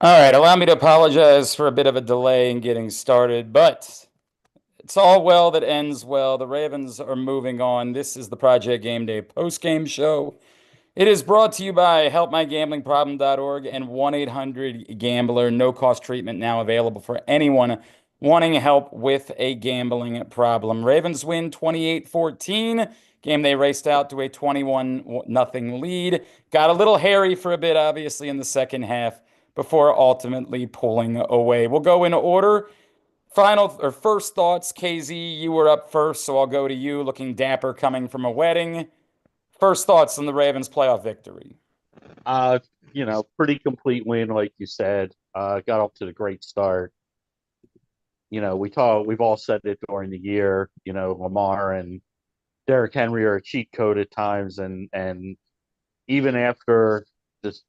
All right, allow me to apologize for a bit of a delay in getting started, but it's all well that ends well. The Ravens are moving on. This is the Project Game Day post-game show. It is brought to you by helpmygamblingproblem.org and 1-800-GAMBLER. No cost treatment now available for anyone wanting help with a gambling problem. Ravens win 28-14. Game they raced out to a 21-0 lead. Got a little hairy for a bit, obviously, in the second half before ultimately pulling away. We'll go in order. Final or first thoughts, KZ, you were up first, so I'll go to you, looking dapper coming from a wedding. First thoughts on the Ravens playoff victory. Uh, Pretty complete win, like you said. Got off to a great start. We've all said it during the year. Lamar and Derrick Henry are a cheat code at times, and even after this,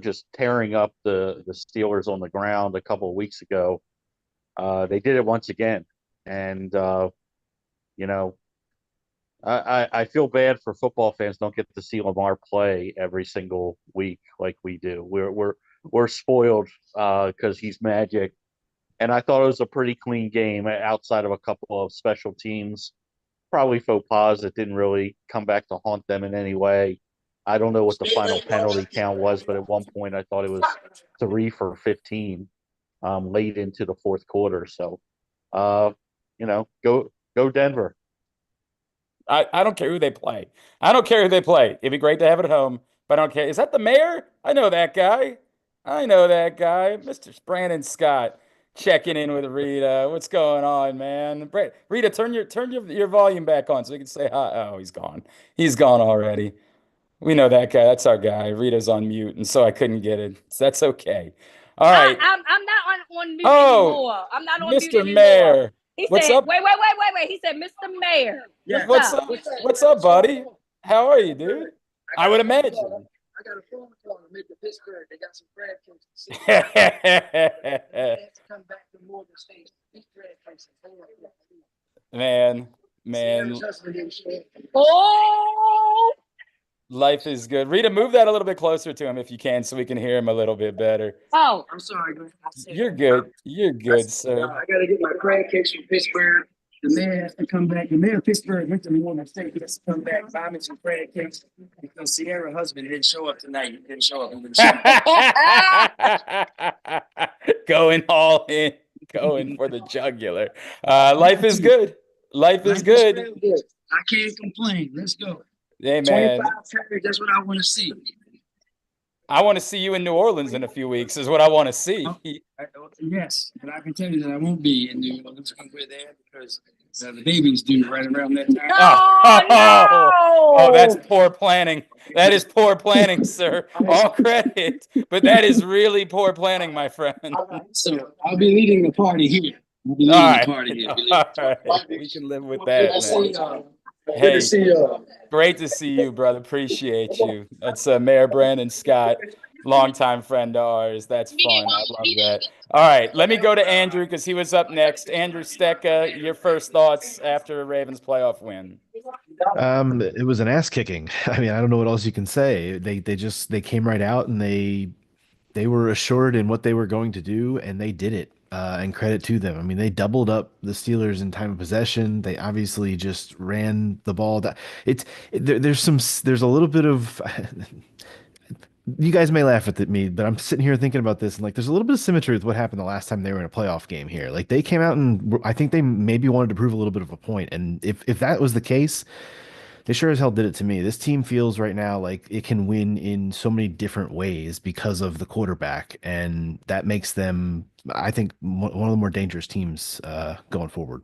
just tearing up the Steelers on the ground a couple of weeks ago, they did it once again. And you know, I feel bad for football fans don't get to see Lamar play every single week like we do. We're spoiled because he's magic, and I thought it was a pretty clean game outside of a couple of special teams, probably faux pas that didn't really come back to haunt them in any way. I don't know what the final penalty count was, but at one point I thought it was 3 for 15 late into the fourth quarter. So, uh, go Denver. I don't care who they play. I don't care who they play. It'd be great to have it at home, but I don't care. Is that the mayor? I know that guy. I know that guy. Mr. Brandon Scott checking in with Rita. What's going on, man? Rita, turn your volume back on so we can say hi. Oh, he's gone. He's gone already. We know that guy. That's our guy. Rita's on mute, and so I couldn't get it. So that's okay. All I, right. I'm not on mute Oh, anymore. I'm not on mute Mr. anymore. Mayor. He What's said, up? wait. He said, Mr. Mayor, What- what's What's up? up? What's up, buddy? How are you, dude? I would imagine. I got a phone call to make the Pittsburgh. They got some crab cakes. They have to come back to Morgan State. These crab cakes are horrible. Man, man, Sierra's husband didn't show up. Oh, life is good. Rita, move that a little bit closer to him if you can so we can hear him a little bit better. oh, I'm sorry, man. You're good. You're good, sir. I got to get my crab cakes from Pittsburgh. The mayor has to come back. The mayor of Pittsburgh went to Morgan State. He has to come back, buy me some crab cakes because Sierra's husband didn't show up tonight. He didn't show up. He didn't show up. Going all in, going for the jugular. Life is good. Life is good. I can't complain. Let's go. Hey, 25 man. carries. That's what I want to see. I want to see you in New Orleans in a few weeks, is what I want to see. Yes, but I can tell you that I won't be in New Orleans when we're there because the baby's due right around that time. Oh, that's poor planning. That is poor planning, sir. All credit, but that is really poor planning, my friend. So I'll be leading the party here. I'll be leading All the right. party here. All right. We can live with that, man. Good Hey, to see you. great to see you, brother. Appreciate you. That's Mayor Brandon Scott, longtime friend of ours. That's fun. I love that. All right, let me go to Andrew because he was up next. Andrew Stecca, your first thoughts after a Ravens playoff win. It was an ass kicking. I mean, I don't know what else you can say. They came right out and they were assured in what they were going to do, and they did it. And credit to them. I mean, they doubled up the Steelers in time of possession. They obviously just ran the ball. There's a little bit of you guys may laugh at me, but I'm sitting here thinking about this and like there's a little bit of symmetry with what happened the last time they were in a playoff game here. Like they came out and I think they maybe wanted to prove a little bit of a point. And if that was the case, they sure as hell did it to me. This team feels right now like it can win in so many different ways because of the quarterback, and that makes them, I think, one of the more dangerous teams going forward.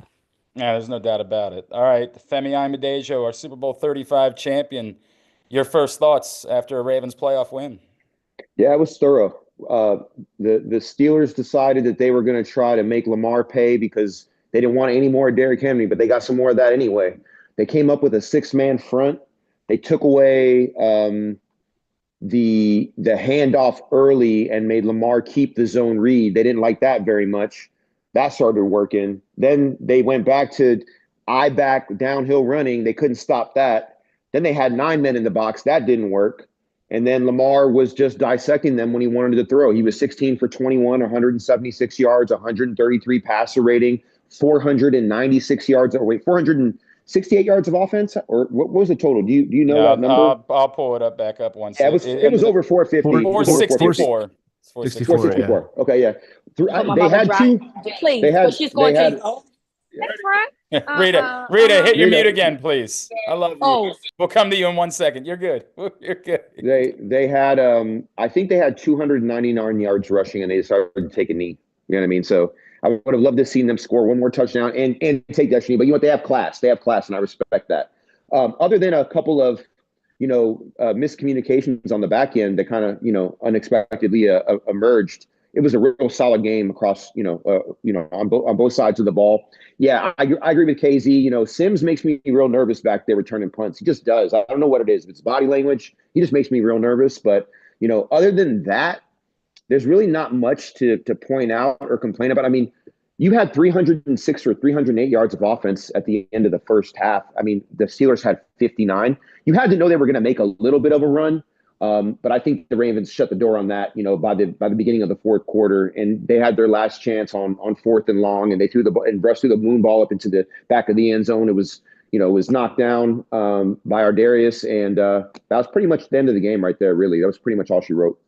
Yeah, there's no doubt about it. All right, Femi Ayanbadejo, our Super Bowl 35 champion. Your first thoughts after a Ravens playoff win? Yeah, it was thorough. Uh, the Steelers decided that they were going to try to make Lamar pay because they didn't want any more Derrick Henry, but they got some more of that anyway. They came up with a six-man front. They took away the handoff early and made Lamar keep the zone read. They didn't like that very much. That started working. Then they went back to eye back downhill running. They couldn't stop that. Then they had nine men in the box. That didn't work. And then Lamar was just dissecting them when he wanted to throw. He was 16 for 21, 176 yards, 133 passer rating, 496 yards. Or wait, 468 yards of offense, or what was the total? Do you know that number? I'll pull it up back up once. Yeah, it was over 450. 464. 464. Okay, yeah. Oh, my They mama had dropped. two. Please, They had. but she's going They had. to. That's right. Rita, hit your Rita. mute again, please. I love you. Oh. We'll come to you in 1 second. You're good. You're good. They had I think they had 299 yards rushing, and they decided to take a knee. You know what I mean? So I would have loved to see them score one more touchdown and take that knee. But you know what? They have class. They have class, and I respect that. Other than a couple of miscommunications on the back end that kind of unexpectedly emerged. It was a real solid game across on both sides of the ball. Yeah, I agree with KZ. Sims makes me real nervous back there returning punts. He just does. I don't know what it is. If it's body language, he just makes me real nervous. But other than that, there's really not much to point out or complain about. I mean, you had 306 or 308 yards of offense at the end of the first half. I mean, the Steelers had 59. You had to know they were going to make a little bit of a run. But I think the Ravens shut the door on that, by the beginning of the fourth quarter, and they had their last chance on 4th and long, and they rushed through the moon ball up into the back of the end zone. It was knocked down by Ardarius, and that was pretty much the end of the game right there. Really, that was pretty much all she wrote.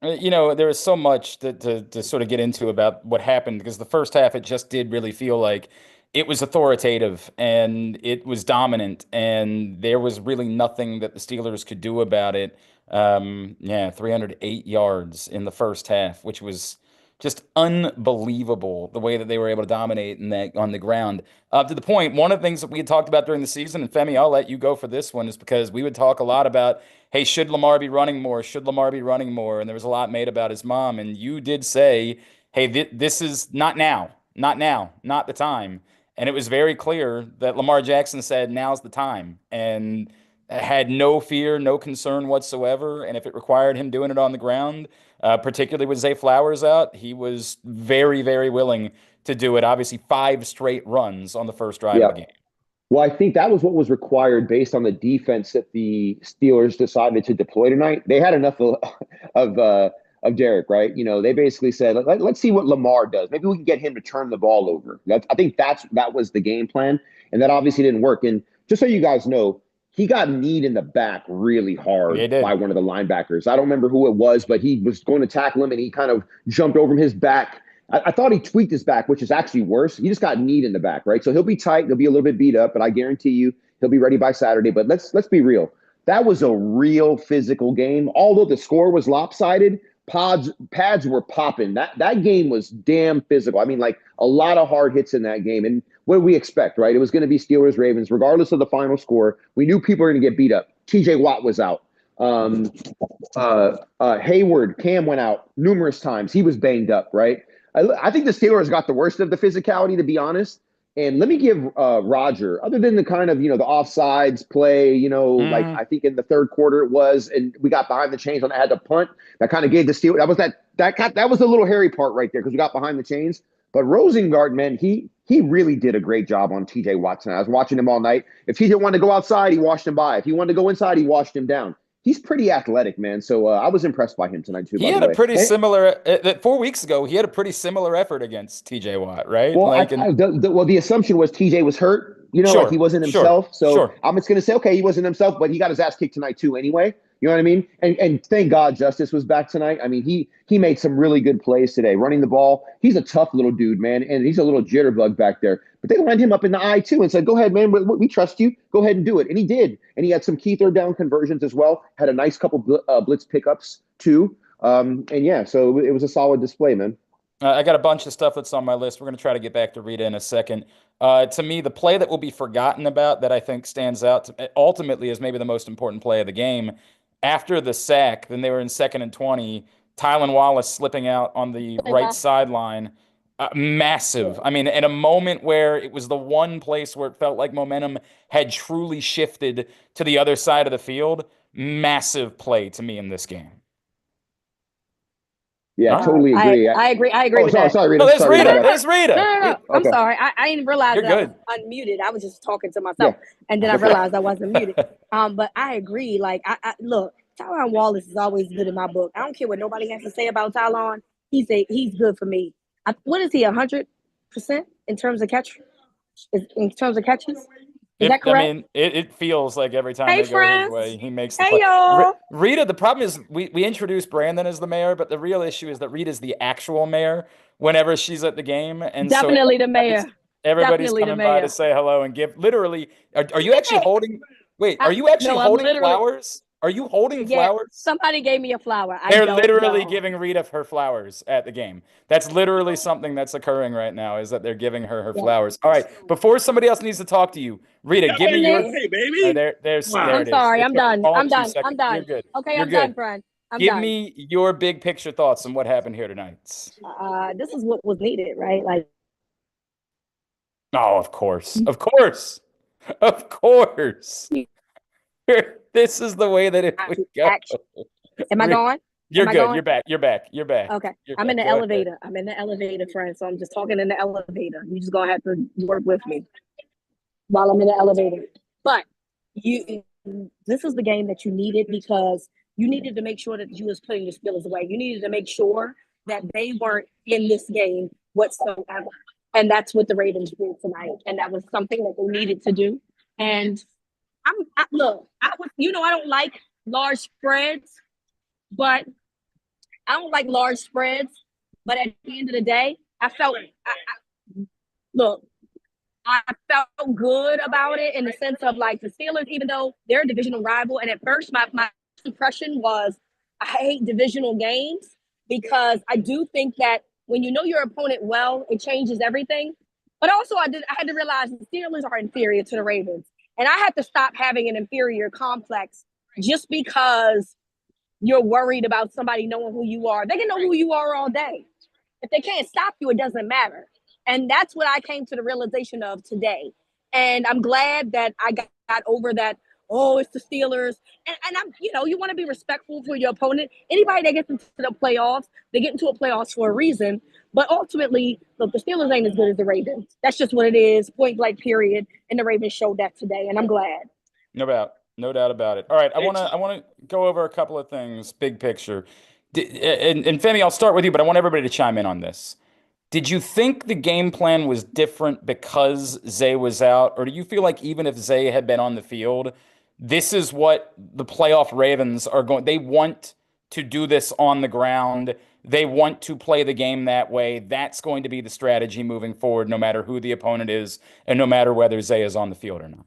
There was so much to sort of get into about what happened, because the first half, it just did really feel like it was authoritative and it was dominant, and there was really nothing that the Steelers could do about it. 308 yards in the first half, which was just unbelievable, the way that they were able to dominate on the ground. To the point, one of the things that we had talked about during the season, and Femi, I'll let you go for this one, is because we would talk a lot about, hey, should Lamar be running more? Should Lamar be running more? And there was a lot made about his mom. And you did say, hey, this is not now, not the time. And it was very clear that Lamar Jackson said, now's the time. And had no fear, no concern whatsoever. And if it required him doing it on the ground, particularly with Zay Flowers out, he was very, very willing to do it. Obviously, 5 straight runs on the first drive of the game. Well, I think that was what was required based on the defense that the Steelers decided to deploy tonight. They had enough of Derek, right? They basically said, let's see what Lamar does. Maybe we can get him to turn the ball over. I think that was the game plan, and that obviously didn't work. And just so you guys know, he got kneed in the back really hard by one of the linebackers. I don't remember who it was, but he was going to tackle him, and he kind of jumped over him, his back. I thought he tweaked his back, which is actually worse. He just got kneed in the back, right? So he'll be tight. He'll be a little bit beat up, but I guarantee you he'll be ready by Saturday. But let's be real. That was a real physical game. Although the score was lopsided, pads were popping. That game was damn physical. I mean, like a lot of hard hits in that game. And what did we expect, right? It was going to be Steelers-Ravens, regardless of the final score. We knew people were going to get beat up. TJ Watt was out. Hayward, Cam went out numerous times. He was banged up, right? I think the Steelers got the worst of the physicality, to be honest. And let me give Roger, other than the kind of, the offsides play, like I think in the third quarter it was, and we got behind the chains on that, had to punt. That kind of gave the Steelers, that was the little hairy part right there, because we got behind the chains. But Rosengard, man, he really did a great job on TJ Watson. I was watching him all night. If TJ wanted to go outside, he washed him by. If he wanted to go inside, he washed him down. He's pretty athletic, man. So I was impressed by him tonight, too. He had a pretty similar, 4 weeks ago, he had a pretty similar effort against TJ Watt, right? Well, the assumption was TJ was hurt, like he wasn't himself. I'm just going to say, okay, he wasn't himself, but he got his ass kicked tonight, too, anyway. You know what I mean? And thank God Justice was back tonight. I mean, he made some really good plays today, running the ball. He's a tough little dude, man, and he's a little jitterbug back there. But they lined him up in the eye, too, and said, go ahead, man, we trust you. Go ahead and do it. And he did. And he had some key third down conversions as well. Had a nice couple blitz pickups, too. So it was a solid display, man. I got a bunch of stuff that's on my list. We're going to try to get back to Reeta in a second. To me, the play that will be forgotten about, that I think stands out ultimately as maybe the most important play of the game, after the sack, then they were in 2nd and 20, Tylan Wallace slipping out on the right sideline. Massive. I mean, at a moment where it was the one place where it felt like momentum had truly shifted to the other side of the field. Massive play to me in this game. Yeah, I totally agree. I agree with that. Sorry, Reeta. No, that's Reeta. That's Reeta. No. I'm sorry. I didn't realize You're that I good. was unmuted. I was just talking to myself, and then I realized I wasn't muted. But I agree. Like, look, Tyron Wallace is always good in my book. I don't care what nobody has to say about Tyron. He's good for me. What is he, 100% in terms of catch? In terms of catches? Is that correct? I mean, it feels like every time Hey, they go his friends. way, he makes the Hey, play. y'all. Rita, the problem is we introduced Brandon as the mayor, but the real issue is that Rita's the actual mayor whenever she's at the game. And Definitely so the mayor. everybody's Definitely the coming by to mayor. say hello and give. Literally, are you actually holding? Wait, are you actually No, I'm holding literally- flowers? Are you holding Yeah, flowers? somebody gave me a flower. They're don't literally know. giving Rita her flowers at the game. That's literally something that's occurring right now, is that they're giving her flowers. All right, before somebody else needs to talk to you, Rita, give me your. Hey, baby. There I'm it is. sorry. It I'm took done. all I'm 2 done. seconds. I'm done. You're good. Okay, You're I'm good. done, friend. I'm Give done. me your big picture thoughts on what happened here tonight. This is what was needed, right? Like, Oh, of course. Of course. Of course. This is the way that it would go. am I going? You're Am I good. going? You're back. You're back. You're back. Okay. You're I'm in back. the Go elevator. ahead. I'm in the elevator, friend. So I'm just talking in the elevator. You just gonna have to work with me while I'm in the elevator. But this is the game that you needed, because you needed to make sure that you was putting the Steelers away. You needed to make sure that they weren't in this game whatsoever. And that's what the Ravens did tonight. And that was something that they needed to do. And I don't like large spreads, but I don't like large spreads. But at the end of the day, I felt good about it, in the sense of, like, the Steelers, even though they're a divisional rival. And at first, my impression was, I hate divisional games, because I do think that when you know your opponent well, it changes everything. But also, I had to realize the Steelers are inferior to the Ravens. And I had to stop having an inferior complex just because you're worried about somebody knowing who you are. They can know who you are all day. If they can't stop you, it doesn't matter. And that's what I came to the realization of today. And I'm glad that I got over that, oh, it's the Steelers. And I'm, you want to be respectful for your opponent. Anybody that gets into the playoffs, they get into a playoffs for a reason. But ultimately, look, the Steelers ain't as good as the Ravens. That's just what it is, point blank, period. And the Ravens showed that today, and I'm glad. No doubt about it. All right, I want to go over a couple of things, big picture. And Femi, I'll start with you, but I want everybody to chime in on this. Did you think the game plan was different because Zay was out, or do you feel like even if Zay had been on the field, this is what the playoff Ravens are going? They want to do this on the ground. They want to play the game that way. That's going to be the strategy moving forward, no matter who the opponent is and no matter whether Zay is on the field or not.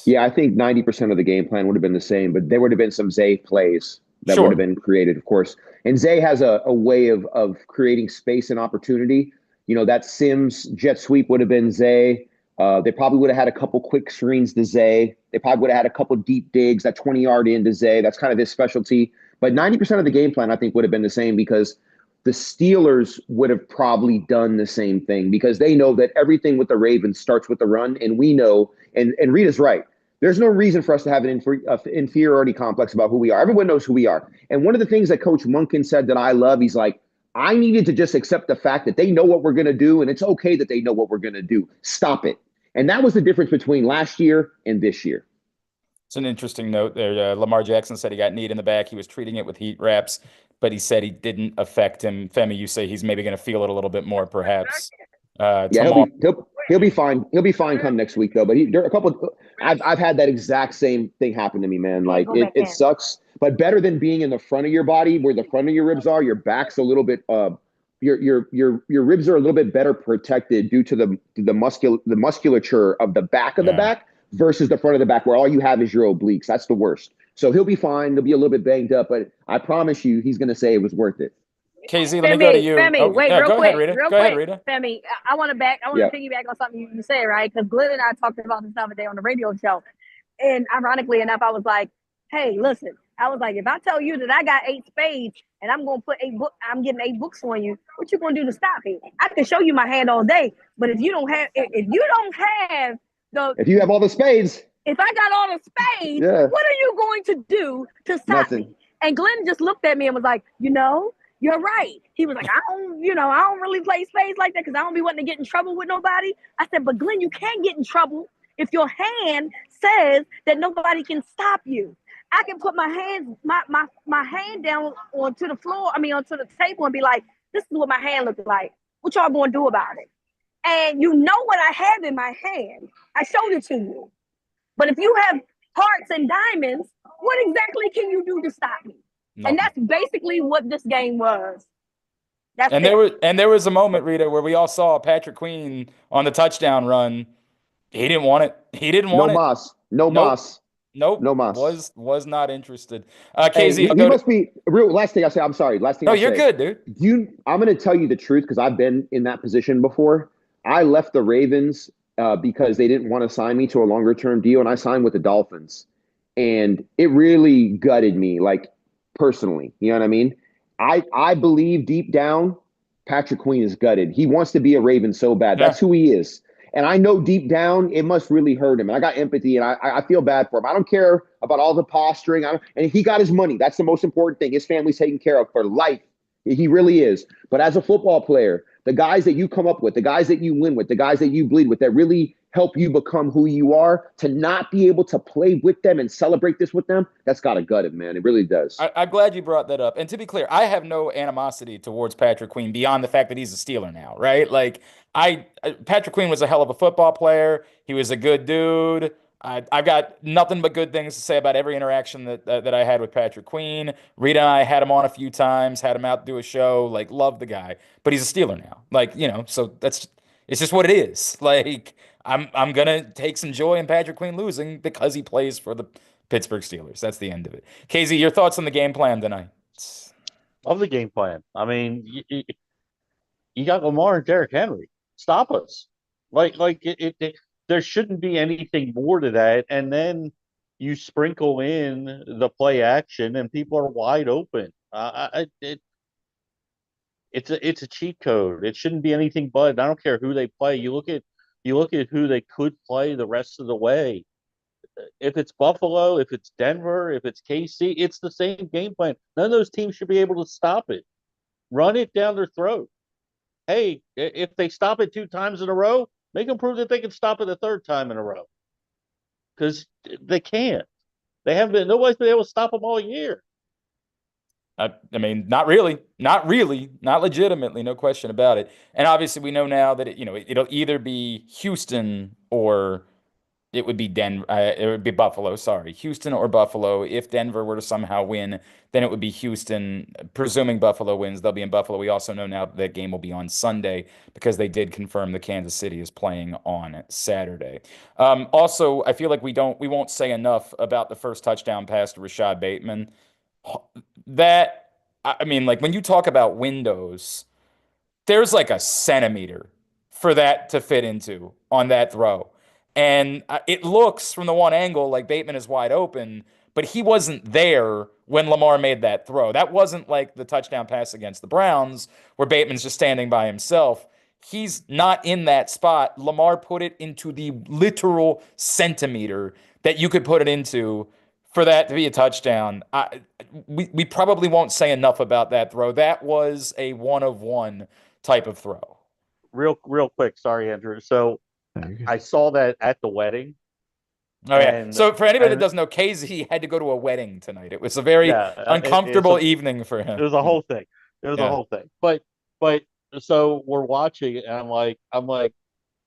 Yeah, I think 90% of the game plan would have been the same, but there would have been some Zay plays that would have been created, of course. And Zay has a way of creating space and opportunity. That Sims jet sweep would have been Zay. They probably would have had a couple quick screens to Zay. They probably would have had a couple deep digs, that 20-yard into Zay. That's kind of his specialty. But 90% of the game plan, I think, would have been the same, because the Steelers would have probably done the same thing, because they know that everything with the Ravens starts with the run. And we know, and Rita's right, there's no reason for us to have an inferiority complex about who we are. Everyone knows who we are. And one of the things that Coach Monken said that I love, he's like, I needed to just accept the fact that they know what we're going to do, and it's okay that they know what we're going to do. Stop it. And that was the difference between last year and this year. It's an interesting note there. Lamar Jackson said he got kneed in the back. He was treating it with heat wraps, but he said he didn't affect him. Femi, you say he's maybe going to feel it a little bit more, perhaps. Yeah, he'll be fine. He'll be fine come next week, though. But I've had that exact same thing happen to me, man. Like, it sucks, but better than being in the front of your body, where the front of your ribs are. Your back's a little bit your ribs are a little bit better protected due to the musculature of the back of the back versus the front of the back, where all you have is your obliques. That's the worst. So he'll be fine. He'll be a little bit banged up, but I promise you, he's going to say it was worth it. KZ, let me go to you. Femi, wait, real quick. Go ahead, Rita. Femi, I want to piggyback on something you said, right? Because Glenn and I talked about this the other day on the radio show. And ironically enough, I was like, hey, listen, if I tell you that I got 8 spades and I'm going to put I'm getting 8 books on you, what you going to do to stop me? I can show you my hand all day, but if you don't have if you have all the spades, if I got all the spades, what are you going to do to stop me? And Glenn just looked at me and was like, you're right. He was like, I don't really play spades like that, because I don't be wanting to get in trouble with nobody. I said, but Glenn, you can get in trouble if your hand says that nobody can stop you. I can put my hand down onto the floor, onto the table and be like, this is what my hand looks like. What y'all gonna do about it? And you know what I have in my hand. I showed it to you. But if you have hearts and diamonds, what exactly can you do to stop me? No. And that's basically what this game was. That's And it. there was a moment, Rita, where we all saw Patrick Queen on the touchdown run. He didn't want it. He didn't want No it. Moss. No Nope. Moss. Nope. No Moss. Was not interested. Hey, KZ, he must be real. Last thing I say, I'm sorry. Last thing no, I you're say. good, dude. I'm going to tell you the truth because I've been in that position before. I left the Ravens because they didn't want to sign me to a longer term deal, and I signed with the Dolphins, and it really gutted me, like personally. You know what I mean? I believe deep down, Patrick Queen is gutted. He wants to be a Raven so bad. That's who he is. And I know deep down it must really hurt him. And I got empathy and I feel bad for him. I don't care about all the posturing. And he got his money. That's the most important thing. His family's taken care of for life. He really is. But as a football player, the guys that you come up with, the guys that you win with, the guys that you bleed with, that really help you become who you are, to not be able to play with them and celebrate this with them, that's got to gut it, man. It really does. I'm glad you brought that up. And to be clear, I have no animosity towards Patrick Queen beyond the fact that he's a Steeler now, right? Like, Patrick Queen was a hell of a football player. He was a good dude. I've got nothing but good things to say about every interaction that I had with Patrick Queen. Rita and I had him on a few times, had him out to do a show. Like, love the guy, but he's a Steeler now. Like, so it's just what it is. Like, I'm gonna take some joy in Patrick Queen losing because he plays for the Pittsburgh Steelers. That's the end of it. KZ, your thoughts on the game plan tonight? Love the game plan. I mean, you got Lamar and Derrick Henry. Stop us. There shouldn't be anything more to that. And then you sprinkle in the play action, and people are wide open. It's a cheat code. It shouldn't be anything but. I don't care who they play. You look at who they could play the rest of the way. If it's Buffalo, if it's Denver, if it's KC, it's the same game plan. None of those teams should be able to stop it. Run it down their throat. Hey, if they stop it 2 times in a row, make them prove that they can stop it a 3rd time in a row. Because they can't. They haven't been. Nobody's been able to stop them all year. I mean, not really, not legitimately, no question about it. And obviously, we know now that it'll either be Houston or it would be Denver. It would be Buffalo. Sorry, Houston or Buffalo. If Denver were to somehow win, then it would be Houston. Presuming Buffalo wins, they'll be in Buffalo. We also know now that game will be on Sunday because they did confirm that Kansas City is playing on Saturday. Also, I feel like we won't say enough about the first touchdown pass to Rashad Bateman. Like when you talk about windows, there's like a centimeter for that to fit into on that throw. And it looks from the one angle like Bateman is wide open, but he wasn't there when Lamar made that throw. That wasn't like the touchdown pass against the Browns where Bateman's just standing by himself. He's not in that spot. Lamar put it into the literal centimeter that you could put it into for that to be a touchdown. We probably won't say enough about that throw. That was a 1-of-1 type of throw. Real quick. Sorry, Andrew. So I saw that at the wedding. Oh, yeah. So for anybody that doesn't know, KZ had to go to a wedding tonight. It was a very uncomfortable evening for him. It was a whole thing. A whole thing. But so we're watching, and I'm like,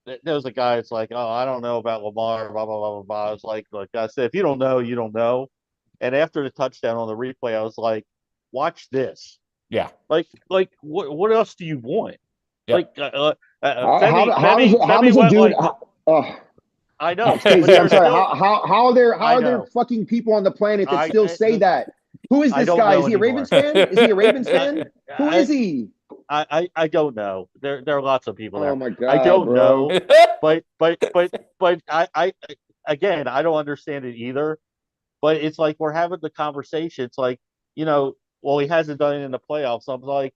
there was a guy that's like, oh, I don't know about Lamar, blah, blah, blah, blah, blah. I was like, look, I said, if you don't know, you don't know. And after the touchdown on the replay, I was like, watch this. Yeah. Like what else do you want? Yeah. Like, how does a dude? I know. I'm sorry. How are there fucking people on the planet that still say that? Who is this guy? Is he a Ravens fan? Is he a Ravens fan? Who is he? I don't know. There are lots of people there. Oh my God, I don't bro. know. but I again, I don't understand it either. But it's like we're having the conversation. It's like, well, he hasn't done it in the playoffs. I'm like,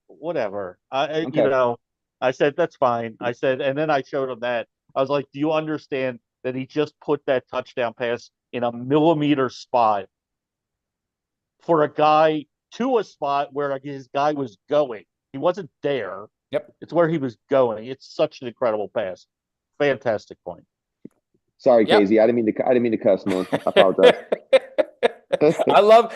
whatever. I said, that's fine. I said, and then I showed him that. I was like, do you understand that he just put that touchdown pass in a millimeter spot for a guy to a spot where his guy was going? He wasn't there. Yep. It's where he was going. It's such an incredible pass. Fantastic point. Sorry, KZ. I didn't mean to cuss, man. I apologize. I love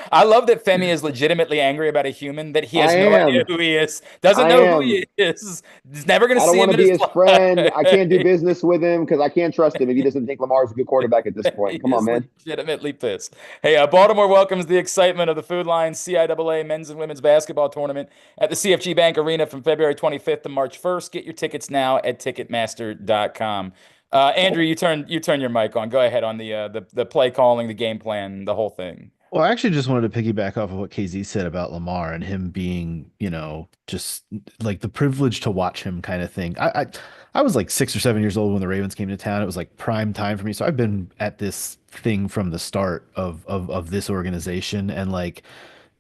that Femi is legitimately angry about a human that he I has no idea am. who he is, doesn't I know who am. he is, is never going I to don't see want him to in be his his friend. I can't do life. business with him because I can't trust him if he doesn't think Lamar is a good quarterback at this He point. Come on, is man. legitimately pissed. Hey, Baltimore welcomes the excitement of the Food Line CIAA men's and women's basketball tournament at the CFG Bank Arena from February 25th to March 1st. Get your tickets now at Ticketmaster.com. Andrew, you turn your mic on. Go ahead on the play calling, the game plan, the whole thing. Well, I actually just wanted to piggyback off of what KZ said about Lamar and him being, just like the privilege to watch him kind of thing. I was like 6 or 7 years old when the Ravens came to town. It was like prime time for me. So I've been at this thing from the start of this organization. And like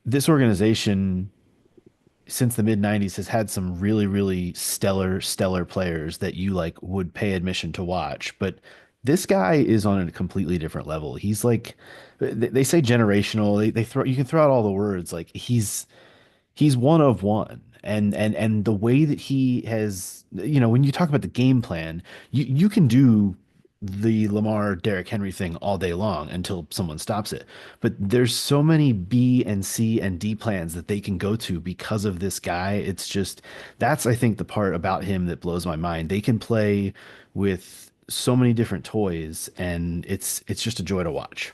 this organization since the mid 90s has had some really, really stellar players that you like would pay admission to watch. But this guy is on a completely different level. He's like they say generational. They throw you can throw out all the words. Like he's one of one. And the way that he has, when you talk about the game plan, you can do the Lamar Derrick Henry thing all day long until someone stops it. But there's so many B and C and D plans that they can go to because of this guy. It's just that's I think the part about him that blows my mind. They can play with so many different toys and it's just a joy to watch.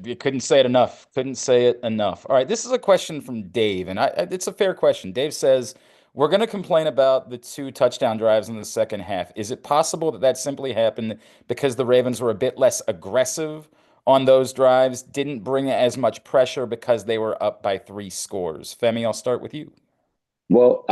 You couldn't say it enough. Couldn't say it enough. All right, this is a question from Dave, and it's a fair question. Dave says, we're going to complain about the 2 touchdown drives in the second half. Is it possible that that simply happened because the Ravens were a bit less aggressive on those drives, didn't bring as much pressure because they were up by 3 scores? Femi, I'll start with you. Well,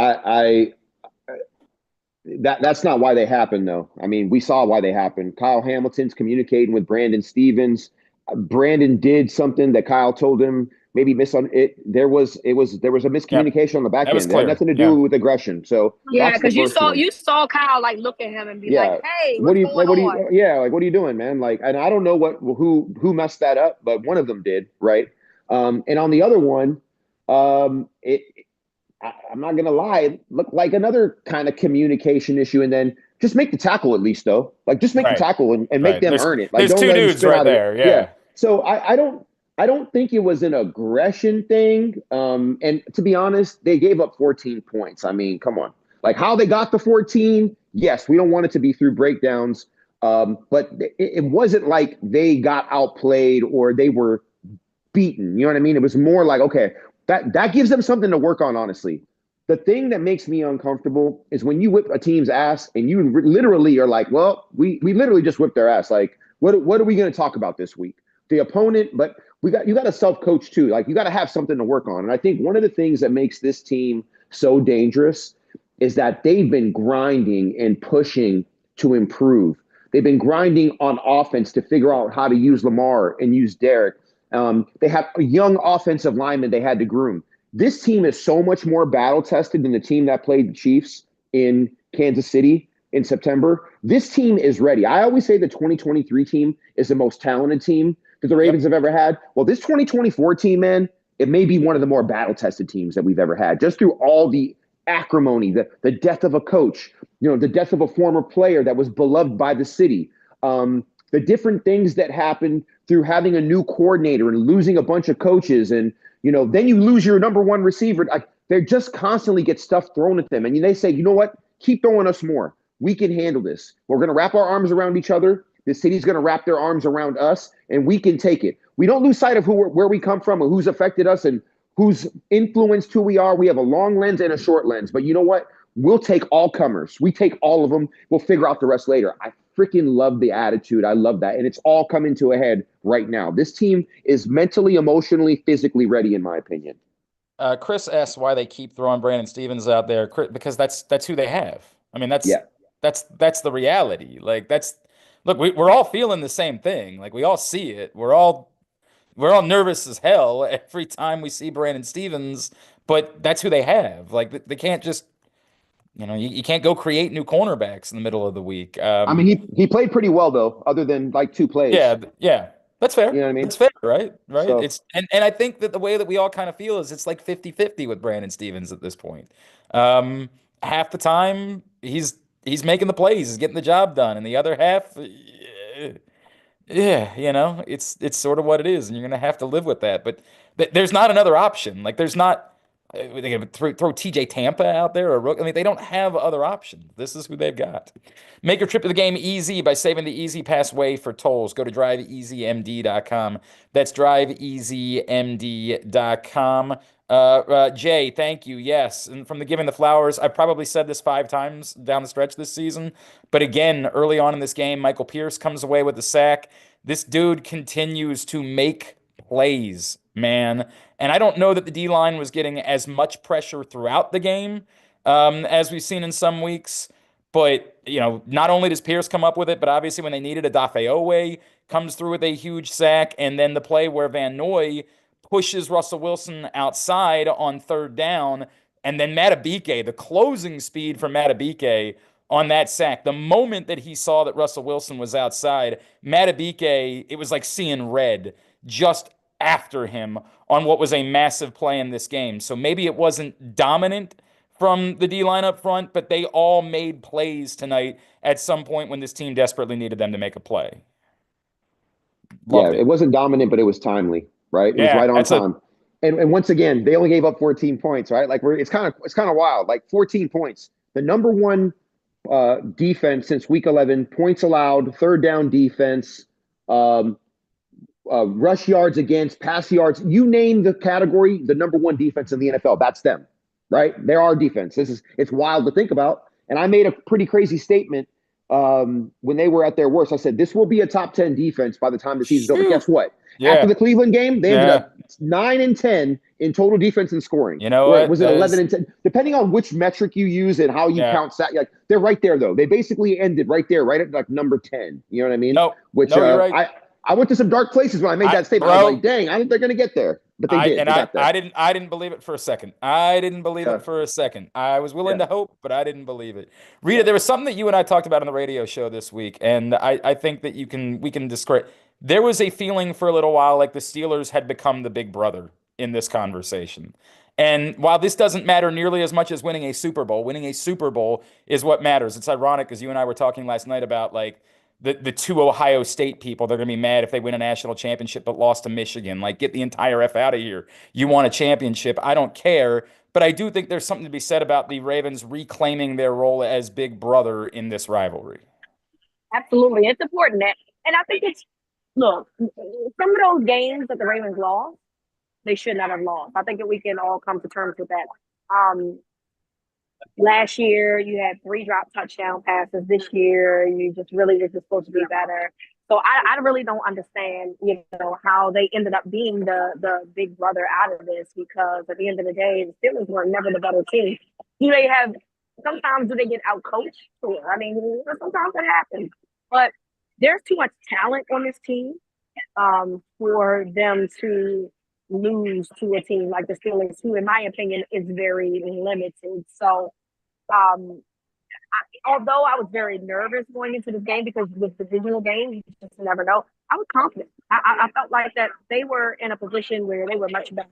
that's not why they happened, though. I mean, we saw why they happened. Kyle Hamilton's communicating with Brandon Stevens. Brandon did something that Kyle told him maybe miss on it. There was a Yeah, miscommunication on the back that was end. It had clear. nothing to Yeah. do with aggression. So Yeah, that's the because you first saw one. you saw Kyle like look at him and be like, Yeah. "Hey, What what's do you going like? What do on?" you? Yeah. Like, what are you doing, man? Like, and I don't know who messed that up, but one of them did, right? And on the other one, it I'm not gonna lie, it looked like another kind of communication issue. And then just make the tackle at least, though. Like just make the Right. tackle and make Right. them There's earn it. Like there's don't two let them dudes spin right out of it. there. Yeah. Yeah. So I don't think it was an aggression thing. And to be honest, they gave up 14 points. I mean, come on. Like how they got the 14, yes, we don't want it to be through breakdowns. But it wasn't like they got outplayed or they were beaten. You know what I mean? It was more like, okay, that gives them something to work on, honestly. The thing that makes me uncomfortable is when you whip a team's ass and you literally are like, well, we literally just whipped their ass. Like, what are we going to talk about this week? The opponent, but you got to self-coach too. Like you got to have something to work on. And I think one of the things that makes this team so dangerous is that they've been grinding and pushing to improve. They've been grinding on offense to figure out how to use Lamar and use Derek. They have a young offensive lineman they had to groom. This team is so much more battle tested than the team that played the Chiefs in Kansas City in September. This team is ready. I always say the 2023 team is the most talented team that the Ravens have ever had. Well, this 2024 team, man, it may be one of the more battle tested teams that we've ever had, just through all the acrimony, the death of a coach, the death of a former player that was beloved by the city. The different things that happened through having a new coordinator and losing a bunch of coaches. And, then you lose your number one receiver. Like they just constantly get stuff thrown at them. And they say, you know what? Keep throwing us more. We can handle this. We're going to wrap our arms around each other. The city's going to wrap their arms around us and we can take it. We don't lose sight of where we come from and who's affected us and who's influenced who we are. We have a long lens and a short lens. But you know what? We'll take all comers. We take all of them. We'll figure out the rest later. I freaking love the attitude. I love that. And it's all coming to a head right now. This team is mentally, emotionally, physically ready, in my opinion. Chris asks why they keep throwing Brandon Stevens out there, because that's who they have. I mean, Yeah. that's the reality. Like look, we're all feeling the same thing. Like we all see it. We're all nervous as hell every time we see Brandon Stevens, but that's who they have. Like they can't just, you can't go create new cornerbacks in the middle of the week. I mean, he played pretty well, though, other than like 2 plays. Yeah, that's fair. You know what I mean? That's fair, right? Right. So, And I think that the way that we all kind of feel is it's like 50-50 with Brandon Stevens at this point. Um, Half the time he's making the plays, he's getting the job done, and the other half, Yeah, it's sort of what it is, and you're gonna have to live with that. But there's not another option. Like there's not. They gonna throw TJ Tampa out there or Rook. I mean, they don't have other options. This is who they've got. Make your trip to the game easy by saving the Easy Pass way for tolls. Go to driveeasymd.com. That's driveeasymd.com. Jay, thank you. Yes, and from the Giving the Flowers, I've probably said this 5 times down the stretch this season. But again, early on in this game, Michael Pierce comes away with the sack. This dude continues to make plays, man. And I don't know that the D line was getting as much pressure throughout the game as we've seen in some weeks. But, not only does Pierce come up with it, but obviously when they needed a Owe comes through with a huge sack. And then the play where Van Noy pushes Russell Wilson outside on 3rd down. And then Matabike, the closing speed for Matabike on that sack. The moment that he saw that Russell Wilson was outside, Matabike, it was like seeing red just after him on what was a massive play in this game. So maybe it wasn't dominant from the D line up front, but they all made plays tonight at some point when this team desperately needed them to make a play. Yeah, Loved it it. wasn't dominant, but it was timely, right? It was Yeah, right on that's a time. And once again, they only gave up 14 points, right? Like it's kind of wild. Like 14 points. The number one defense since week 11, points allowed, 3rd down defense, um, rush yards against, pass yards. You name the category, the number one defense in the NFL. That's them, right? They're our defense. It's wild to think about. And I made a pretty crazy statement when they were at their worst. I said this will be a top 10 defense by the time the season's over. Guess what? After Yeah. the Cleveland game, they ended Yeah. up 9-10 in total defense and scoring. You know Or what? was it That 11-10? Depending on which metric you use and how you Yeah. count sack, like they're right there though. They basically ended right there, right at like number 10. You know what I mean? No, Which no, you're right. I went to some dark places when I made that statement. I was like, dang, I think they're going to get there. But they did. They got there. I didn't believe it for a second. I didn't believe Yeah. it for a second. I was willing Yeah. to hope, but I didn't believe it. Rita, there was something that you and I talked about on the radio show this week, and I think that we can discredit. There was a feeling for a little while like the Steelers had become the big brother in this conversation. And while this doesn't matter nearly as much as winning a Super Bowl is what matters. It's ironic because you and I were talking last night about like the 2 Ohio State people. They're going to be mad if they win a national championship but lost to Michigan. Like, get the entire F out of here. You won a championship. I don't care. But I do think there's something to be said about the Ravens reclaiming their role as big brother in this rivalry. Absolutely. It's important. And I think look, some of those games that the Ravens lost, they should not have lost. I think that we can all come to terms with that. Last year, you had 3 drop touchdown passes. This year, you just really were just supposed to be better. So I really don't understand, how they ended up being the big brother out of this, because at the end of the day, the Steelers were never the better team. Sometimes do they get out coached? Sure. I mean, sometimes it happens. But there's too much talent on this team for them to lose to a team like the Steelers, who, in my opinion, is very limited. So, although I was very nervous going into this game because with divisional games, you just never know, I was confident. I felt like that they were in a position where they were much better.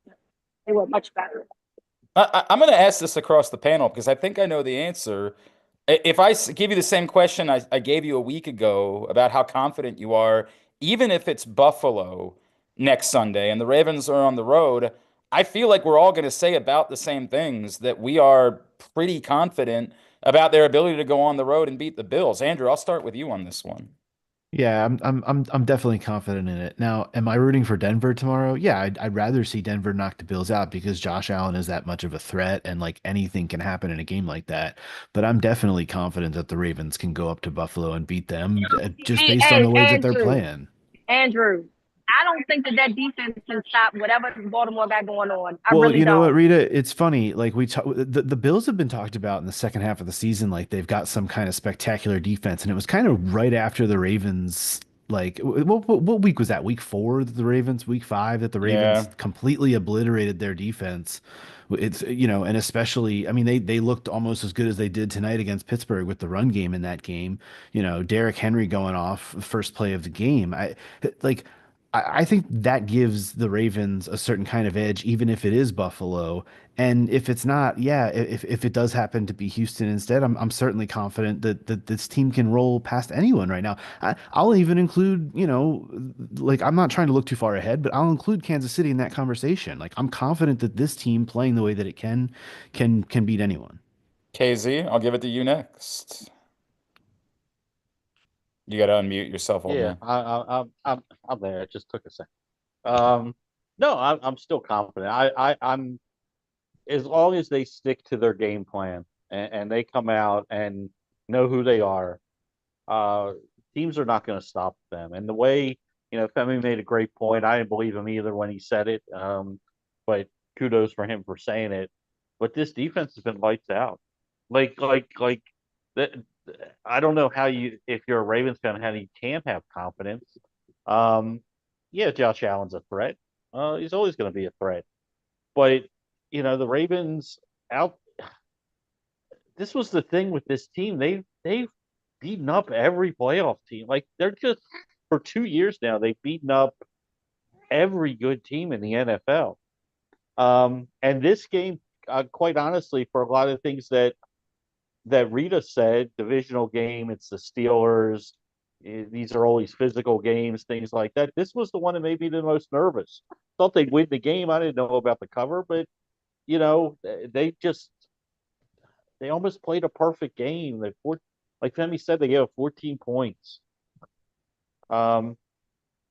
They were much better. I'm going to ask this across the panel because I think I know the answer. If I give you the same question I gave you a week ago about how confident you are, even if it's Buffalo next Sunday and the Ravens are on the road, I feel like we're all going to say about the same things, that we are pretty confident about their ability to go on the road and beat the Bills. Andrew, I'll start with you on this one. Yeah, I'm definitely confident in it. Now, am I rooting for Denver tomorrow? Yeah, I'd rather see Denver knock the Bills out because Josh Allen is that much of a threat, and like anything can happen in a game like that. But I'm definitely confident that the Ravens can go up to Buffalo and beat them just based on the way that they're playing. Andrew, I don't think that defense can stop whatever Baltimore got going on. I Well, really you know don't. what, Rita? It's funny. Like the Bills have been talked about in the second half of the season, like they've got some kind of spectacular defense, and it was kind of right after the Ravens. Like, what week was that? Week 4 that the Ravens, week 5 that the Ravens completely obliterated their defense. It's and especially, I mean, they looked almost as good as they did tonight against Pittsburgh with the run game in that game. Derrick Henry going off the first play of the game. I think that gives the Ravens a certain kind of edge, even if it is Buffalo. And if it's not, yeah, if it does happen to be Houston instead, I'm certainly confident that this team can roll past anyone right now. I'll even include, like I'm not trying to look too far ahead, but I'll include Kansas City in that conversation. Like I'm confident that this team playing the way that it can beat anyone. KZ, I'll give it to you next. You got to unmute yourself, old Yeah, man. I'm there. It just took a second. No, I'm still confident. I'm as long as they stick to their game plan and they come out and know who they are. Uh, Teams are not going to stop them. And the way Femi made a great point. I didn't believe him either when he said it. But kudos for him for saying it. But this defense has been lights out. Like that. I don't know how if you're a Ravens fan, how you can have confidence. Um, yeah, Josh Allen's a threat. He's always going to be a threat. But the Ravens out. This was the thing with this team. They've beaten up every playoff team. Like they're just for 2 years now. They've beaten up every good team in the NFL. And this game, quite honestly, for a lot of things that Reeta said, divisional game, it's the Steelers. These are always physical games, things like that. This was the one that made me the most nervous. Thought they'd win the game. I didn't know about the cover, but they almost played a perfect game. Like Femi said, they gave up 14 points. I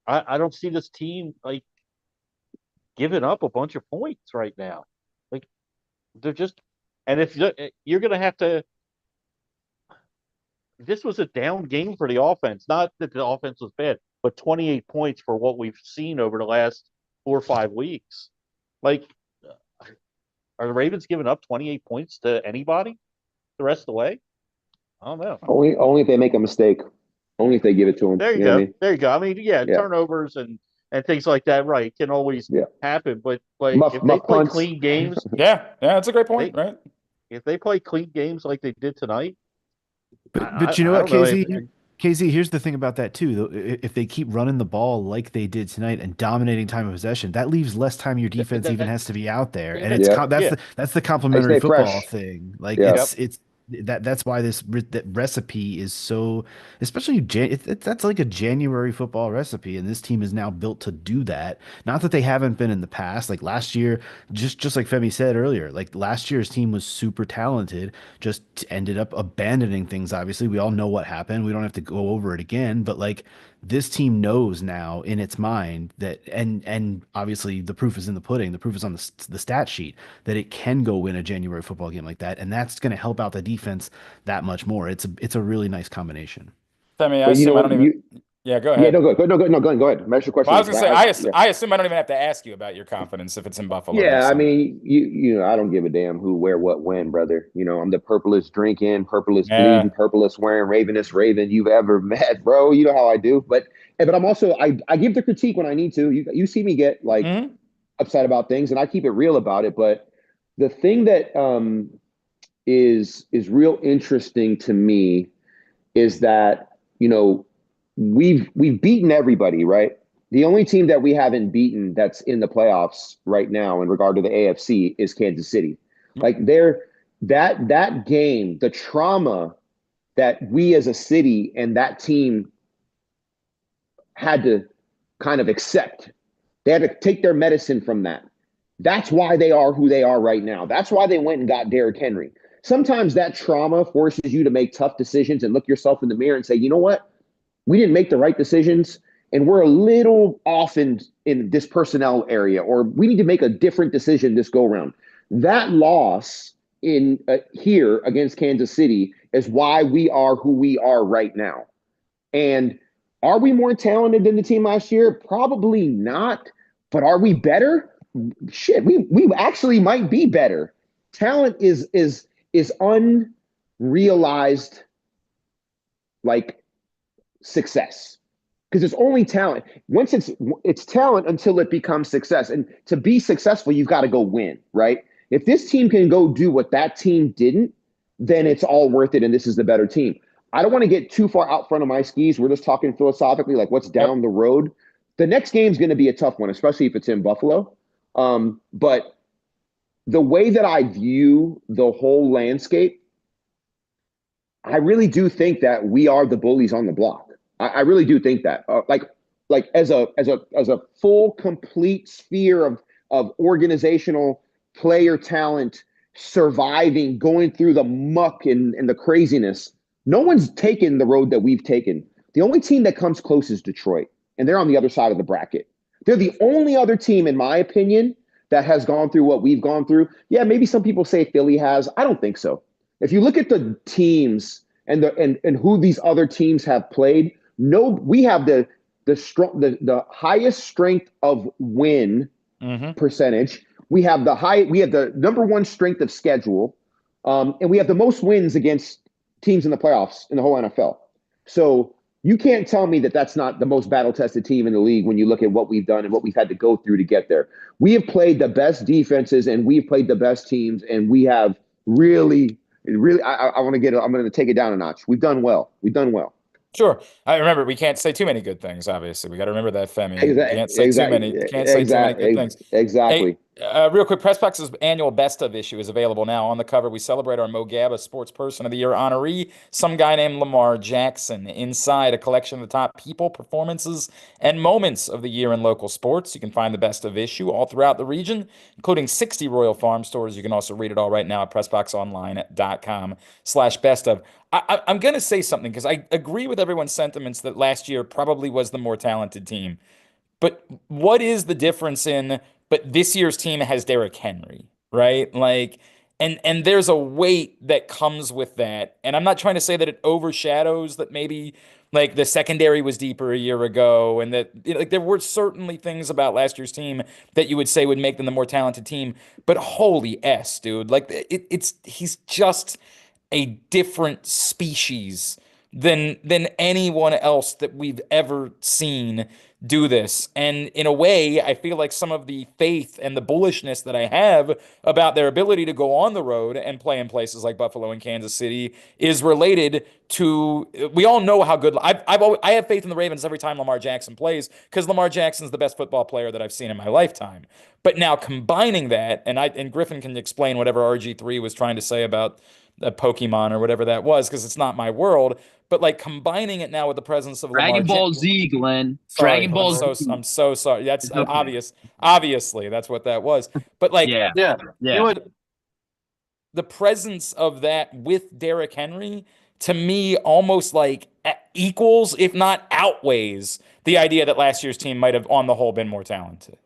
don't see this team like giving up a bunch of points right now. Like they're just, and if you're going to have to, this was a down game for the offense. Not that the offense was bad, but 28 points for what we've seen over the last 4 or 5 weeks. Like, are the Ravens giving up 28 points to anybody the rest of the way? I don't know. Only if they make a mistake. Only if they give it to them. There you know go. what I mean? There you go. I mean, yeah, Yeah. turnovers and things like that, right, can always Yeah. happen. But if they Muff play punts. clean games, Yeah, that's a great point, they right? if they play clean games like they did tonight, But you know I what, don't know. KZ, here's the thing about that too. Though, if they keep running the ball like they did tonight and dominating time of possession, that leaves less time your defense even has to be out there, and it's Yeah. that's Yeah. that's the They complementary stay football fresh. thing. Like Yeah. it's that's why that recipe is so, especially that's like a January football recipe, and this team is now built to do that. Not that they haven't been in the past. Like last year, just like Femi said earlier, like last year's team was super talented, just ended up abandoning things. Obviously, we all know what happened. We don't have to go over it again, but like this team knows now in its mind that, and obviously the proof is in the pudding. The proof is on the stat sheet that it can go win a January football game like that, and that's going to help out the defense that much more. It's a really nice combination. Femi, I But assume I don't even. Yeah, go yeah, ahead. no, go ahead. Ask your Well, I question. was gonna say, I assume I don't even have to ask you about your confidence if it's in Buffalo Yeah, next I time. mean, I don't give a damn who, where, what, when, brother. I'm the purplest drinking, purplest bleeding, Yeah. purplest wearing, ravenous raven you've ever met, bro. You know how I do. But I'm also I give the critique when I need to. You see me get like Hmm. upset about things, and I keep it real about it. But the thing that is real interesting to me is that we've beaten everybody, right? The only team that we haven't beaten that's in the playoffs right now in regard to the AFC is Kansas City. Like that game, the trauma that we as a city and that team had to kind of accept. They had to take their medicine from that. That's why they are who they are right now. That's why they went and got Derrick Henry. Sometimes that trauma forces you to make tough decisions and look yourself in the mirror and say, you know what? We didn't make the right decisions and we're a little off in this personnel area, or we need to make a different decision this go round. That loss in here against Kansas City is why we are who we are right now. And are we more talented than the team last year? Probably not. But are we better? Shit, we actually might be better. Talent is unrealized like success, because it's only talent. Once it's talent until it becomes success. And to be successful, you've got to go win, right? If this team can go do what that team didn't, then it's all worth it. And this is the better team. I don't want to get too far out front of my skis. We're just talking philosophically, like what's down Yep. the road. The next game's going to be a tough one, especially if it's in Buffalo. But the way that I view the whole landscape, I really do think that we are the bullies on the block. I really do think that. Like as a full, complete sphere of organizational player talent, surviving, going through the muck and the craziness. No one's taken the road that we've taken. The only team that comes close is Detroit, and they're on the other side of the bracket. They're the only other team, in my opinion, that has gone through what we've gone through. Yeah, maybe some people say Philly has. I don't think so. If you look at the teams and who these other teams have played, no, we have the highest strength of win percentage. We have the number one strength of schedule, and we have the most wins against teams in the playoffs in the whole NFL. So you can't tell me that that's not the most battle-tested team in the league when you look at what we've done and what we've had to go through to get there. We have played the best defenses and we've played the best teams, and we have really, I'm going to take it down a notch. We've done well. Sure. I remember we can't say too many good things, obviously. We got to remember that, Femi. Can't say too many good things. Exactly. Hey, real quick, PressBox's annual Best of issue is available now. On the cover, we celebrate our Mo Gabba Sports Person of the Year honoree, some guy named Lamar Jackson. Inside, a collection of the top people, performances, and moments of the year in local sports. You can find the Best of issue all throughout the region, including 60 Royal Farm stores. You can also read it all right now at PressBoxOnline.com/best-of. I'm going to say something because I agree with everyone's sentiments that last year probably was the more talented team. But what is the difference but this year's team has Derrick Henry, right? Like, and there's a weight that comes with that. And I'm not trying to say that it overshadows that maybe like the secondary was deeper a year ago and that like there were certainly things about last year's team that you would say would make them the more talented team. But holy S, dude, like he's just a different species than anyone else that we've ever seen do this. And in a way, I feel like some of the faith and the bullishness that I have about their ability to go on the road and play in places like Buffalo and Kansas City is related to, we all know how good I have faith in the Ravens every time Lamar Jackson plays because Lamar Jackson's the best football player that I've seen in my lifetime. But now combining that, and Griffin can explain whatever RG3 was trying to say about a Pokemon or whatever that was, because it's not my world. But like combining it now with the presence of Dragon Lamar Ball Z, Glenn. Sorry, Dragon Ball Z. I'm so sorry. That's okay. obvious. Obviously, that's what that was. But like, Yeah. the presence of that with Derrick Henry to me almost like equals, if not outweighs, the idea that last year's team might have, on the whole, been more talented.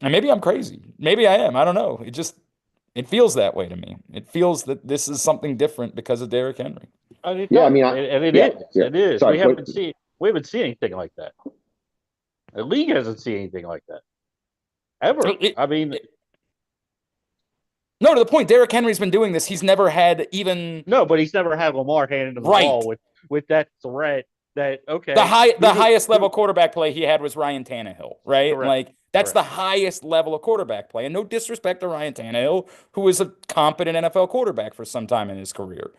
And maybe I'm crazy. Maybe I am. I don't know. It feels that way to me. It feels that this is something different because of Derrick Henry. It is. Sorry, we haven't seen anything like that. The league hasn't seen anything like that ever. No, to the point, Derrick Henry's been doing this. He's never had even but he's never had Lamar handing him the ball with that threat. That the highest level quarterback play he had was Ryan Tannehill, right? Correct. Like that's the highest level of quarterback play. And no disrespect to Ryan Tannehill, who was a competent NFL quarterback for some time in his career.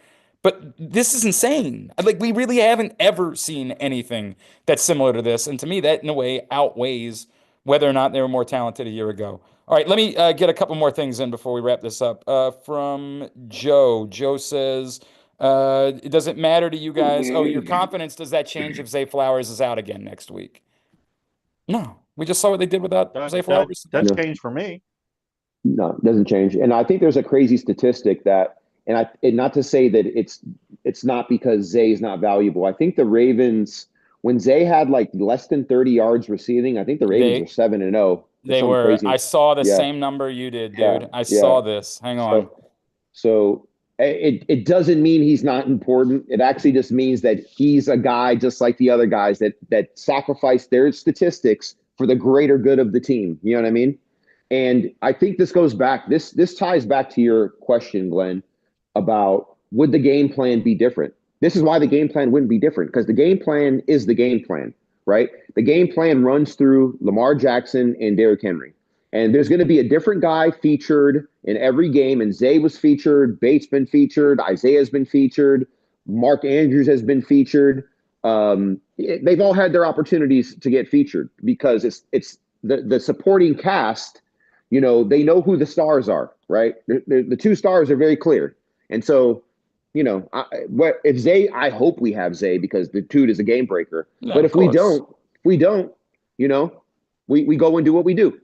But this is insane. Like we really haven't ever seen anything that's similar to this. And to me, that in a way outweighs whether or not they were more talented a year ago. All right, let me get a couple more things in before we wrap this up. From Joe. Joe says, does it matter to you guys? Oh, your confidence, does that change if Zay Flowers is out again next week? No. We just saw what they did without Zay Flowers. That's changed for me. No, it doesn't change. And I think there's a crazy statistic that, and not to say that it's not because Zay is not valuable. I think the Ravens, when Zay had like less than 30 yards receiving, I think the Ravens were 7-0. They were. Crazy. I saw the same number you did, dude. I saw this. Hang on. So it doesn't mean he's not important. It actually just means that he's a guy just like the other guys that sacrifice their statistics for the greater good of the team. You know what I mean? And I think this goes back. This ties back to your question, Glenn, about would the game plan be different? This is why the game plan wouldn't be different, because the game plan is the game plan, right? The game plan runs through Lamar Jackson and Derrick Henry. And there's going to be a different guy featured in every game. And Zay was featured. Bates been featured. Isaiah's been featured. Mark Andrews has been featured. they've all had their opportunities to get featured because it's the supporting cast. They know who the stars are, right? The two stars are very clear, and so what if Zay? I hope we have Zay because the dude is a game breaker. No, but of if we course. don't, we go and do what we do.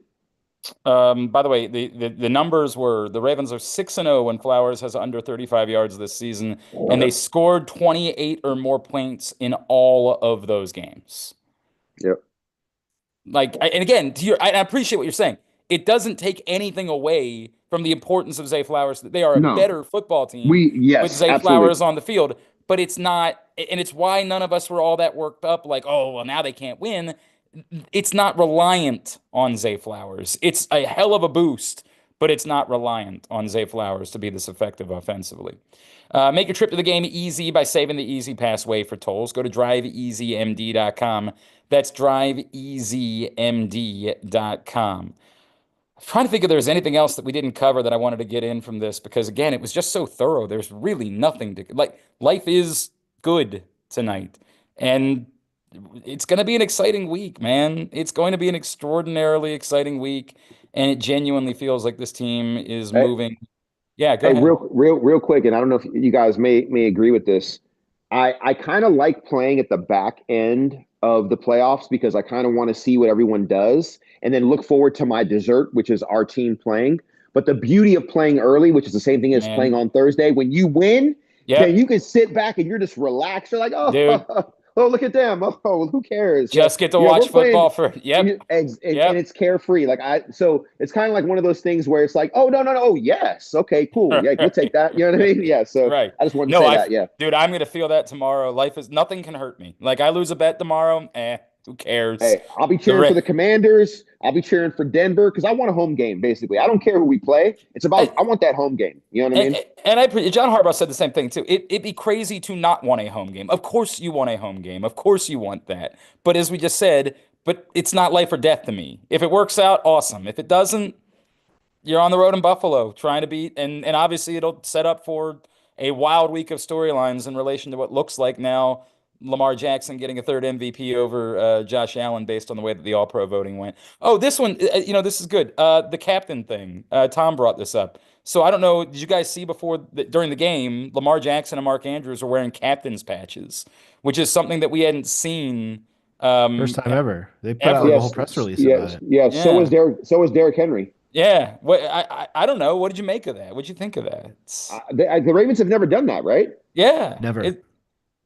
By the way, the numbers were the Ravens are 6-0 when Flowers has under 35 yards this season, and they scored 28 or more points in all of those games. Yep. And again, I appreciate what you're saying. It doesn't take anything away from the importance of Zay Flowers. They are a No. better football team with Zay absolutely. Flowers on the field, but it's not, and it's why none of us were all that worked up. Like, oh, well, now they can't win. It's not reliant on Zay Flowers. It's a hell of a boost, but it's not reliant on Zay Flowers to be this effective offensively. Make your trip to the game easy by saving the Easy Pass way for tolls. Go to driveeasymd.com. That's driveeasymd.com. I'm trying to think if there's anything else that we didn't cover that I wanted to get in from this because, again, it was just so thorough. There's really nothing to like. Life is good tonight. And it's going to be an exciting week, man. It's going to be an extraordinarily exciting week. And it genuinely feels like this team is moving. Yeah, go ahead. Real quick, and I don't know if you guys may agree with this. I kind of like playing at the back end of the playoffs because I kind of want to see what everyone does and then look forward to my dessert, which is our team playing. But the beauty of playing early, which is the same thing as playing on Thursday, when you win, then you can sit back and you're just relaxed. You're like, oh, look at them. Oh, who cares? Just get to watch football and it's carefree. So it's kind of like one of those things where it's like, oh, no. Oh, yes. Okay, cool. Yeah, we'll take that. You know what I mean? Yeah. So I just wanted to say that. Yeah. Dude, I'm going to feel that tomorrow. Nothing can hurt me. Like I lose a bet tomorrow. Who cares? Hey, I'll be cheering for the Commanders. I'll be cheering for Denver because I want a home game, basically. I don't care who we play. It's about I want that home game. You know what I mean? And John Harbaugh said the same thing, too. It'd be crazy to not want a home game. Of course you want a home game. Of course you want that. But as we just said, it's not life or death to me. If it works out, awesome. If it doesn't, you're on the road in Buffalo trying to beat. And obviously it'll set up for a wild week of storylines in relation to what looks like now Lamar Jackson getting a third MVP over Josh Allen based on the way that the All-Pro voting went. Oh, this one, this is good. The captain thing. Tom brought this up. So I don't know, did you guys see during the game, Lamar Jackson and Mark Andrews are wearing captain's patches, which is something that we hadn't seen. First time ever. They put out a whole press release about it. Yeah, so was Derrick Henry. Yeah. I don't know. What did you make of that? What did you think of that? The Ravens have never done that, right? Yeah. Never.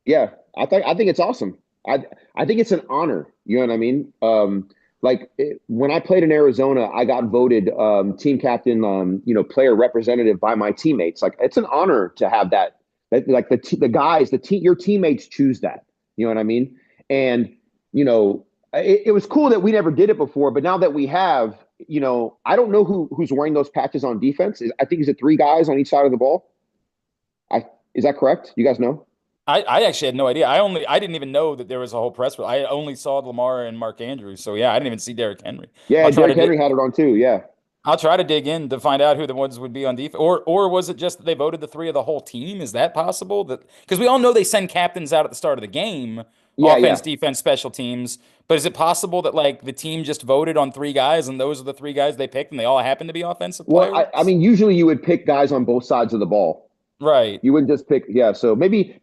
Yeah. I think it's awesome. I think it's an honor. You know what I mean? When I played in Arizona, I got voted team captain, player representative by my teammates. Like it's an honor to have that. Your teammates choose that. You know what I mean? And it was cool that we never did it before, but now that we have, I don't know who's wearing those patches on defense. I think is it 3 guys on each side of the ball? Is that correct? You guys know? I actually had no idea. I didn't even know that there was a whole press. I only saw Lamar and Mark Andrews. So yeah, I didn't even see Derrick Henry. Yeah, Derrick Henry had it on too. Yeah. I'll try to dig in to find out who the ones would be on defense. Or was it just that they voted the 3 of the whole team? Is that possible? Because we all know they send captains out at the start of the game, offense, defense, special teams. But is it possible that the team just voted on 3 guys and those are the 3 guys they picked and they all happen to be offensive players? Well, I mean, usually you would pick guys on both sides of the ball. Right. You wouldn't just pick, so maybe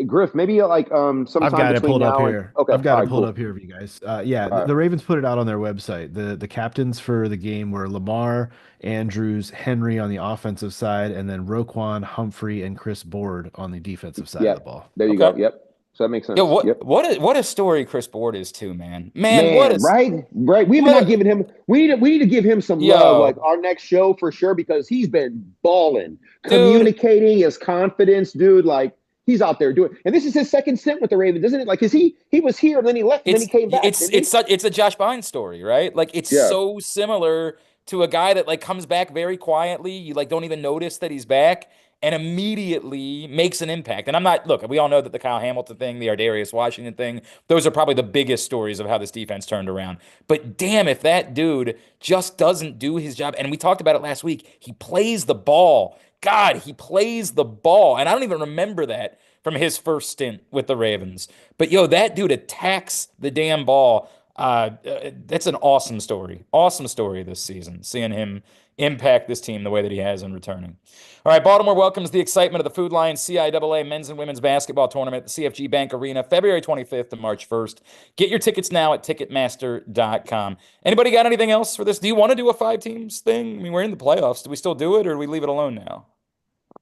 Griff, sometime I've got it pulled up here. Okay, I've got it pulled up here for you guys. The Ravens put it out on their website. The captains for the game were Lamar, Andrews, Henry on the offensive side, and then Roquan, Humphrey, and Chris Board on the defensive side of the ball. There you go. Yep. So that makes sense. Yeah, what a story Chris Board is too, man. Right. We've not given him. We need to give him some love, like our next show for sure, because he's been balling, communicating his confidence, dude. Like he's out there doing. And this is his second stint with the Ravens, isn't it? Like, cause he was here and then he left and then he came back. It's a Josh Bynes story, right? Like it's so similar to a guy that comes back very quietly. You don't even notice that he's back. And immediately makes an impact. And we all know that the Kyle Hamilton thing, the Ardarius Washington thing, those are probably the biggest stories of how this defense turned around. But damn, if that dude just doesn't do his job, and we talked about it last week, he plays the ball. God, he plays the ball. And I don't even remember that from his first stint with the Ravens. But yo, that dude attacks the damn ball. That's an awesome story. Awesome story this season, seeing him impact this team the way that he has in returning. All right, Baltimore welcomes the excitement of the Food Lion CIAA men's and women's basketball tournament at the CFG Bank Arena, February 25th to March 1st. Get your tickets now at Ticketmaster.com. Anybody got anything else for this? Do you want to do a 5-teams thing? I mean, we're in the playoffs. Do we still do it, or do we leave it alone now?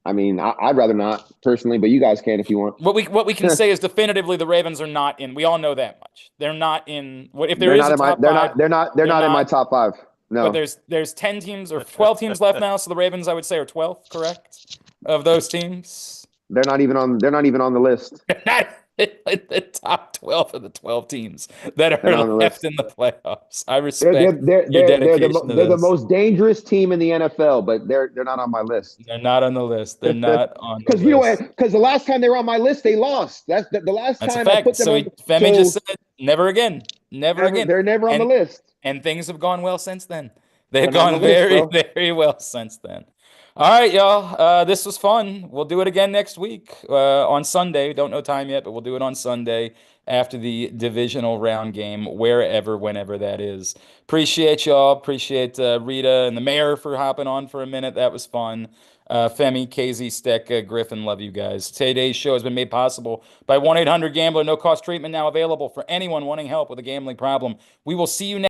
I mean, I'd rather not personally, but you guys can if you want. What we can say is definitively the Ravens are not in. We all know that much. They're not in. What if there They're is not a in my. top They're five? not. They're not. They're not in my top 5. No. But there's 10 teams or 12 teams left now, so the Ravens, I would say, are 12th, correct? Of those teams. They're not even on the list. They're not in the top 12 of the 12 teams that are left in the playoffs. I respect your dedication to they're the this. most dangerous team in the NFL, but they're not on my list. They're not on the list. They're not on the list. You know what? Because the last time they were on my list, they lost. That's the last That's time a I fact. put them So on. Femi just said, never again. Never again. They're never on the list. And things have gone well since then. They've They're on gone the list, very, very well since then. All right, y'all. This was fun. We'll do it again next week on Sunday. Don't know time yet, but we'll do it on Sunday after the divisional round game, wherever, whenever that is. Appreciate y'all. Appreciate Reeta and the mayor for hopping on for a minute. That was fun. Femi, KZ, Steck, Griffin, love you guys. Today's show has been made possible by 1-800-GAMBLER. No cost treatment now available for anyone wanting help with a gambling problem. We will see you next